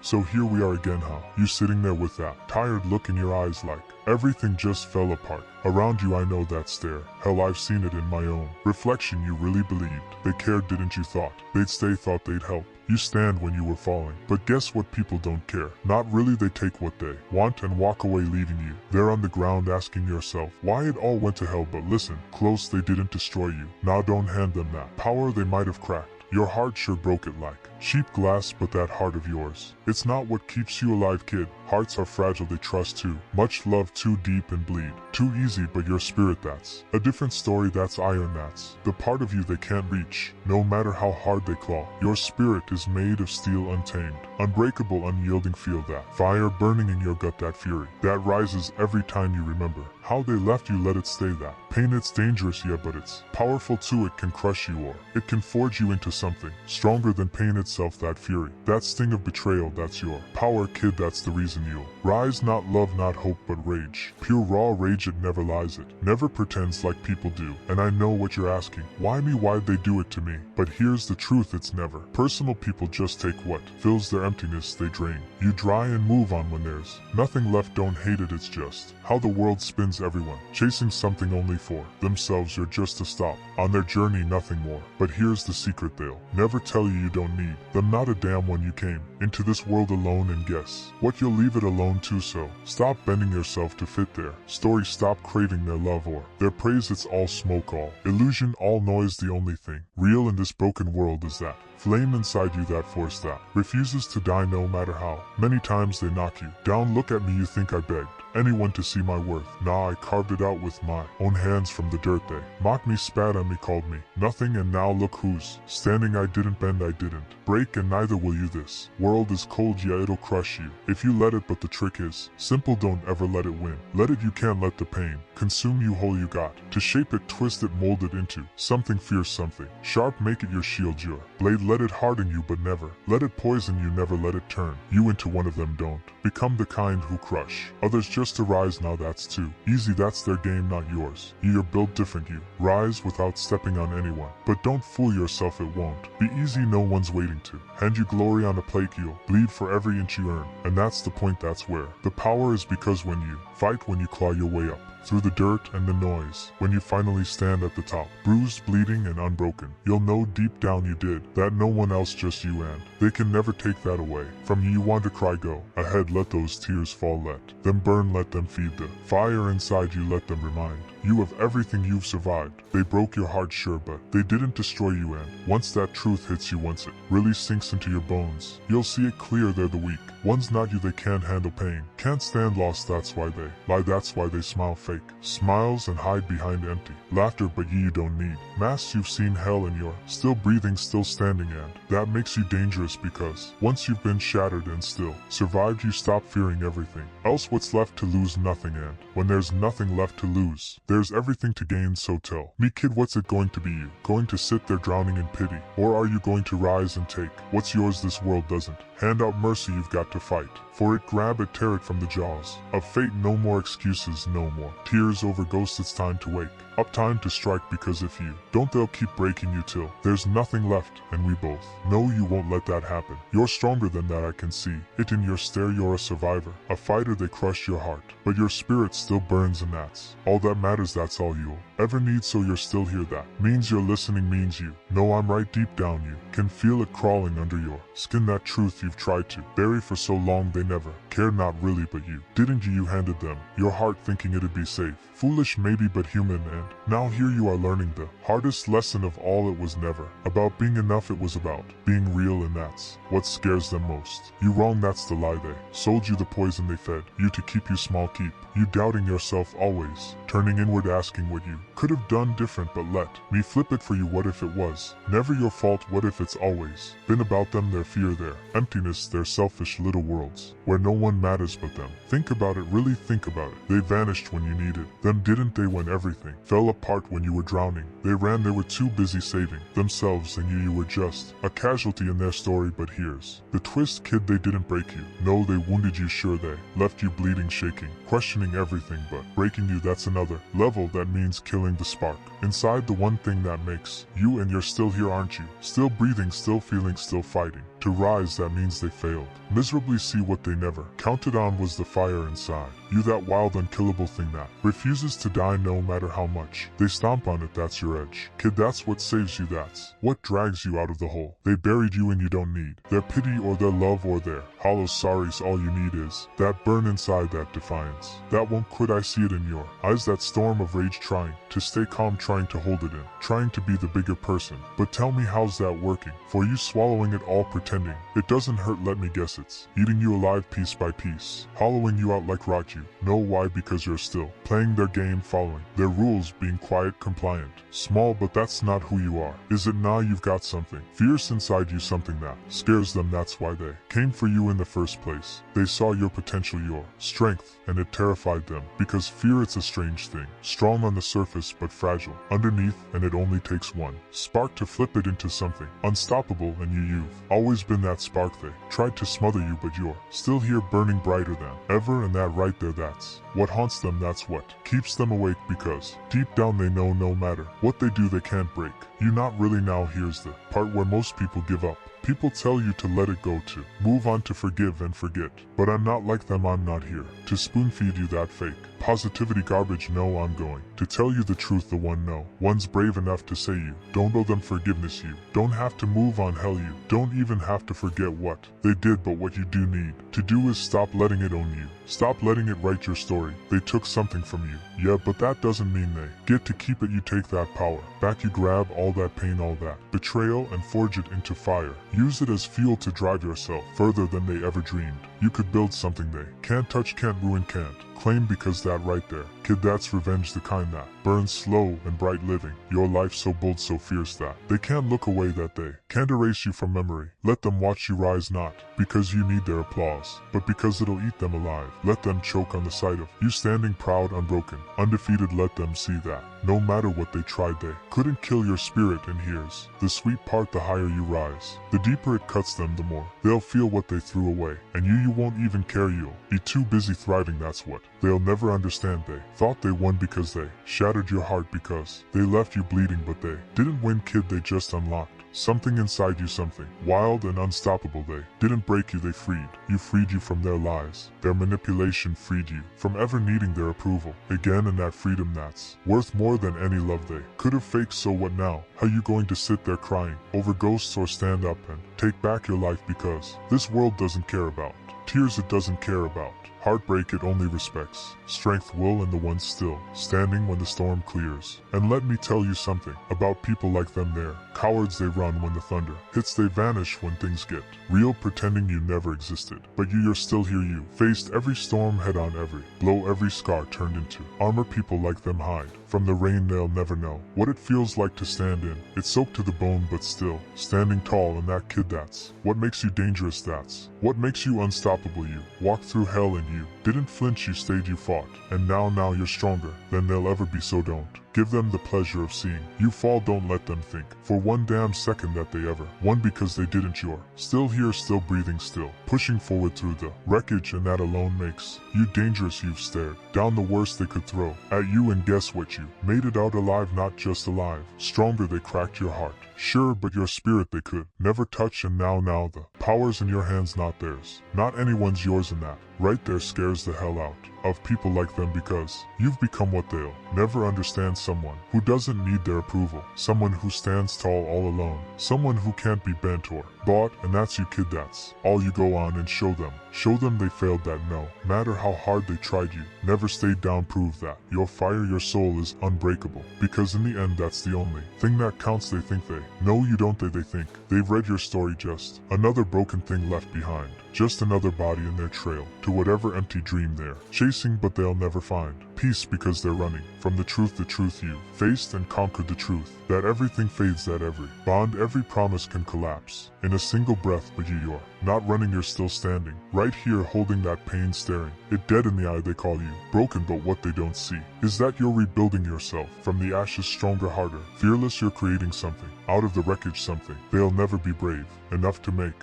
So here we are again, huh? You sitting there with that tired look in your eyes like everything just fell apart. Around you I know that stare. Hell, I've seen it in my own reflection. You really believed they cared, didn't you? Thought they'd stay, thought they'd help you stand when you were falling. But guess what? People don't care. Not really. They take what they want and walk away, leaving you there on the ground asking yourself why it all went to hell. But listen close, they didn't destroy you. Now don't hand them that power they might have cracked. Your heart sure broke it like cheap glass, but that heart of yours, it's not what keeps you alive, kid. Hearts are fragile, they trust too much, love too deep and bleed too easy. But your spirit, that's a different story. That's iron, that's the part of you they can't reach, no matter how hard they claw. Your spirit is made of steel, untamed, unbreakable, unyielding. Feel that fire burning in your gut, that fury that rises every time you remember how they left you. Let it stay. That pain, it's dangerous, yeah, but it's powerful too. It can crush you, or it can forge you into something stronger than pain itself. That fury, that sting of betrayal, that's your power, kid. That's the reason you'll rise. Not love, not hope, but rage. Pure raw rage. It never lies, it never pretends like people do. And I know what you're asking, why me? Why'd they do it to me? But here's the truth, it's never personal. People just take what fills their emptiness, they drain you dry and move on when there's nothing left. Don't hate it, it's just how the world spins. Everyone chasing something only for themselves. You're just a stop on their journey, nothing more. But here's the secret, they'll never tell you. You don't need them, not a damn one. You came into this world alone, and guess what? You'll leave it alone too. So stop bending yourself to fit their story. Stop craving their love or their praise. It's all smoke, all illusion, all noise. The only thing real in this broken world is that flame inside you, that force that refuses to die no matter how many times they knock you down. Look at me, you think I begged anyone to see my worth? Nah, I carved it out with my own hands from the dirt. They mocked me, spat on me, called me nothing, and now look who's standing. I didn't bend, I didn't break, and neither will you. This world is cold, yeah, it'll crush you if you let it, but the trick is simple. Don't ever let it win. Let it, you can't let the pain consume you whole. You got to shape it, twist it, mold it into something fierce, something sharp. Make it your shield, your blade. Let it harden you, but never let it poison you. Never let it turn you into one of them. Don't become the kind who crush others just to rise. Now that's too easy, that's their game, not yours. You're built different. You rise without stepping on anyone, but don't fool yourself, it won't be easy. No one's waiting to hand you glory on a plate. You'll bleed for every inch you earn, and that's the point. That's where the power is, because when you fight, when you claw your way up through the dirt and the noise, when you finally stand at the top, bruised, bleeding, and unbroken, you'll know deep down you did that. No one else, just you, and they can never take that away from you. You want to cry, go ahead, let those tears fall, let them burn, let them feed the fire inside you. Let them remind you of everything you've survived. They broke your heart, sure, but they didn't destroy you. And once that truth hits you, once it really sinks into your bones, you'll see it clear. They're the weak ones, not you. They can't handle pain, can't stand loss. That's why they lie, that's why they smile fake smiles and hide behind empty laughter. But you don't need masks. You've seen hell and you're still breathing, still standing, and that makes you dangerous, because once you've been shattered and still survived, you stop fearing everything else. What's left to lose? Nothing. And when there's nothing left to lose, there's everything to gain. So tell me, kid, what's it going to be? You going to sit there drowning in pity, or are you going to rise and take what's yours? This world doesn't hand out mercy. You've got to fight for it, grab it, tear it from the jaws of fate. No more excuses, no more tears over ghosts. It's time to wake up, time to strike, because if you don't, they'll keep breaking you till there's nothing left. And we both know you won't let that happen. You're stronger than that, I can see it in your stare. You're a survivor, a fighter. They crushed your heart, but your spirit still burns, and that's all that matters. That's all you'll ever need. So you're still here, that means you're listening, means you know I'm right deep down. You can feel it crawling under your skin, that truth you've tried to bury for so long. They never cared, not really, but you didn't. You handed them your heart thinking it'd be safe. Foolish maybe, but human. And now here you are learning the hardest lesson of all. It was never about being enough, it was about being real, and that's what scares them most. You wrong, that's the lie. They sold you the poison, they fed you to keep you small, keep you doubting yourself, always turning inward, asking what you could have done different. But let me flip it for you. What if it was never your fault? What if it's always been about them, their fear, their emptiness, their selfish little worlds where no one matters but them? Think about it, really think about it. They vanished when you needed them, didn't they? When everything fell apart, when you were drowning, they ran. They were too busy saving themselves, and you were just a casualty in their story. But here's the twist, kid, they didn't break you. No, they wounded you. Sure, they left you bleeding, shaking, questioning everything, but breaking you, that's another level. That means killing the spark inside, the one thing that makes you. And you're still here, aren't you? Still breathing, still feeling, still fighting. To rise, that means they failed. Miserably see what they never counted on was the fire inside. You, that wild, unkillable thing that refuses to die no matter how much they stomp on it, that's your edge. Kid, that's what saves you, that's what drags you out of the hole they buried you in. You don't need their pity or their love or their hollow sorries. All you need is that burn inside, that defiance that won't quit. I see it in your eyes, that storm of rage, trying to stay calm, trying to hold it in, trying to be the bigger person. But tell me, how's that working for you? Swallowing it all, pretending it doesn't hurt. Let me guess, it's eating you alive piece by piece, hollowing you out like rot. You know why? Because you're still playing their game, following their rules, being quiet, compliant, small, but that's not who you are. Is it? Nah, you've got something fierce inside you, something that scares them. That's why they came for you in the first place. They saw your potential, your strength, and it terrified them. Because fear, it's a strange thing, strong on the surface but fragile underneath, and it only takes one spark to flip it into something unstoppable. And you've always been that spark. They tried to smother you, but you're still here, burning brighter than ever. And that right there, that's what haunts them, that's what keeps them awake. Because deep down they know no matter what they do, they can't break you. Not really. Now here's the part where most people give up. People tell you to let it go, to move on, to forgive and forget. But I'm not like them. I'm not here to spoon feed you that fake positivity garbage. No, I'm going to tell you the truth, the one no one's brave enough to say. You don't owe them forgiveness. You don't have to move on. Hell, you don't even have to forget what they did. But what you do need to do is stop letting it own you. Stop letting it write your story. They took something from you, yeah, but that doesn't mean they get to keep it. You take that power back. You grab all that pain, all that betrayal, and forge it into fire. Use it as fuel to drive yourself further than they ever dreamed. You could build something they can't touch, can't ruin, can't claim. Because that right there, kid, that's revenge, the kind that burns slow and bright, living your life so bold, so fierce that they can't look away, that they can't erase you from memory. Let them watch you rise, not because you need their applause, but because it'll eat them alive. Let them choke on the sight of you standing proud, unbroken, undefeated. Let them see that no matter what they tried, they couldn't kill your spirit. And here's the sweet part, the higher you rise, the deeper it cuts them, the more they'll feel what they threw away. And you won't even care. You'll be too busy thriving. That's what they'll never understand. They thought they won because they shattered your heart, because they left you bleeding, but they didn't win, kid. They just unlocked something inside you, something wild and unstoppable. They didn't break you, they freed you. Freed you from their lies, their manipulation, freed you from ever needing their approval again. And that freedom, that's worth more than any love they could have faked. So what now? How you going to sit there crying over ghosts, or stand up and take back your life? Because this world doesn't care about tears, it doesn't care about heartbreak, it only respects strength, will, and the ones still standing when the storm clears. And let me tell you something about people like them. They're cowards. They run when the thunder hits, they vanish when things get real, pretending you never existed. But you're still here. You faced every storm head on, every blow, every scar turned into armor. People like them hide from the rain. They'll never know what it feels like to stand in it, soaked to the bone, but still standing tall. And that, kid, that's what makes you dangerous. That's what makes you unstoppable. You walked through hell and you didn't flinch. You stayed, you fought, and now you're stronger than they'll ever be. So don't give them the pleasure of seeing you fall. Don't let them think for one damn second that they ever won, because they didn't. You're still here, still breathing, still pushing forward through the wreckage, and that alone makes you dangerous. You've stared down the worst they could throw at you, and guess what? You made it out alive. Not just alive, stronger. They cracked your heart, sure, but your spirit they could never touch. And now the power's in your hands, not theirs, not anyone's, yours. And that right there scares the hell out of people like them, because you've become what they'll never understand. Someone who doesn't need their approval, someone who stands tall all alone, someone who can't be bent or bought. And that's you, kid. That's all you go on and show them they failed, that no matter how hard they tried, you never stayed down. Prove that your fire, your soul is unbreakable, because in the end that's the only thing that counts. They think they know you, don't they? They think they've read your story, just another broken thing left behind, just another body in their trail to whatever empty dream they're chasing. But they'll never find peace, because they're running from the truth you faced and conquered. The truth that everything fades, that every bond, every promise can collapse in a single breath. But you're not running, you're still standing right here, holding that pain, staring it dead in the eye. They call you broken, but what they don't see is that you're rebuilding yourself from the ashes, stronger, harder, fearless. You're creating something out of the wreckage, something they'll never be brave enough to make.